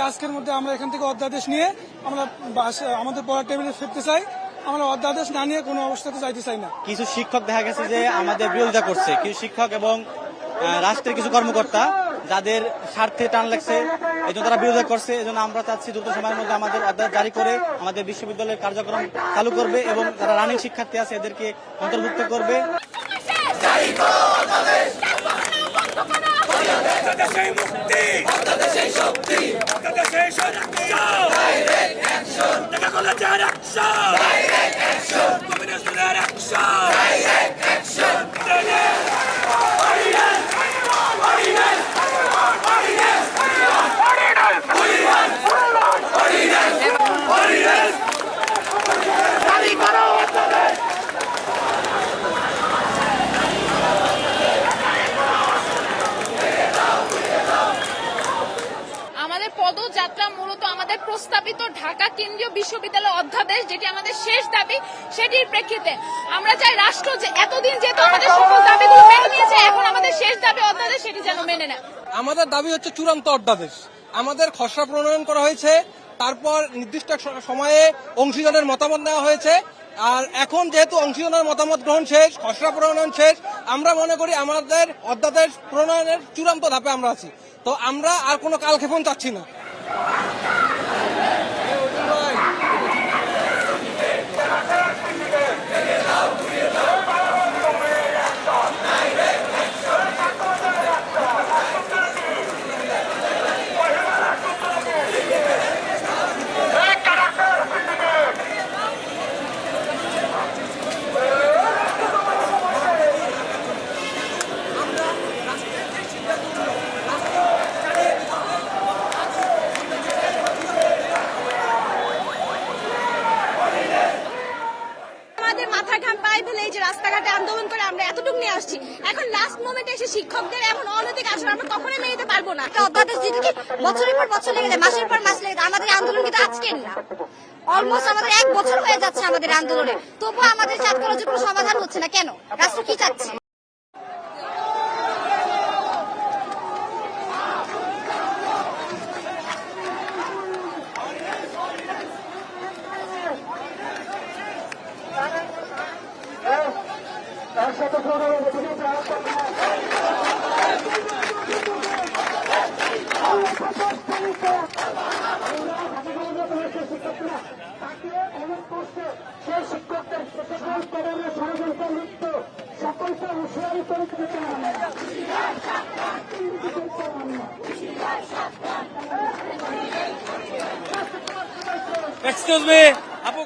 আজকের মধ্যে আমরা এখান থেকে অধ্যাদেশ নিয়ে আমরা আমাদের পড়ার টেবিলে ফিরতে চাই। আমরা অধ্যাদেশ না নিয়ে কোনো অবস্থাতে যাইতে চাই না। কিছু শিক্ষক দেখা গেছে যে আমাদের বিরোধিতা করছে, কিছু শিক্ষক এবং রাষ্ট্রের কিছু কর্মকর্তা যাদের স্বার্থে টান লাগছে এই জন্য তারা বিরোধিতা করছে। এই জন্য আমরা চাচ্ছি দ্রুত সময়ের মধ্যে আমাদের অধ্যাদেশ জারি করে আমাদের বিশ্ববিদ্যালয়ের কার্যক্রম চালু করবে এবং যারা রানিং শিক্ষার্থী আছে এদেরকে অন্তর্ভুক্ত করবে। পদযাত্রা মূলত আমাদের প্রস্তাবিত ঢাকা কেন্দ্রীয় বিশ্ববিদ্যালয় অধ্যাদেশ, যেটি আমাদের শেষ দাবি, সেটির প্রেক্ষিতে আমরা চাই রাষ্ট্র যে এতদিন যেহেতু আমাদের সকল দাবিগুলো মেনে নিয়েছে, এখন আমাদের শেষ দাবি অধ্যাদেশ সেটি যেন মেনে নেয়। আমাদের দাবি হচ্ছে চূড়ান্ত অধ্যাদেশ। আমাদের খসড়া প্রণয়ন করা হয়েছে, তারপর নির্দিষ্ট সময়ে অংশীদারের মতামত নেওয়া হয়েছে। আর এখন যেহেতু অংশীদারের মতামত গ্রহণ শেষ, খসড়া প্রণয়ন শেষ, আমরা মনে করি আমাদের অধ্যাদেশ প্রণয়নের চূড়ান্ত ধাপে আমরা আছি। তো আমরা আর কোনো কালক্ষেপণ চাচ্ছি না। রাস্তাঘাটে আন্দোলন করে আমরা এতটুকু নিয়ে আসছি, এখন লাস্ট মোমেন্টে এসে শিক্ষকদের এমন অনৈতিক আচরণ আমরা কখনোই মেনে নিতে পারবো না। অধ্যাদেশ দিতে কি বছরের পর বছর লেগে যায়, মাসের পর মাস লেগে যায়। আমাদের আন্দোলন কিন্তু আজকের না, অলমোস্ট আমাদের 1 বছর হয়ে যাচ্ছে আমাদের আন্দোলনে, তবুও আমাদের ছাত্র কলেজের কোনো সমাধান হচ্ছে না। কেন? রাষ্ট্র কি চাচ্ছে? এক্সকিউজ মি আপু।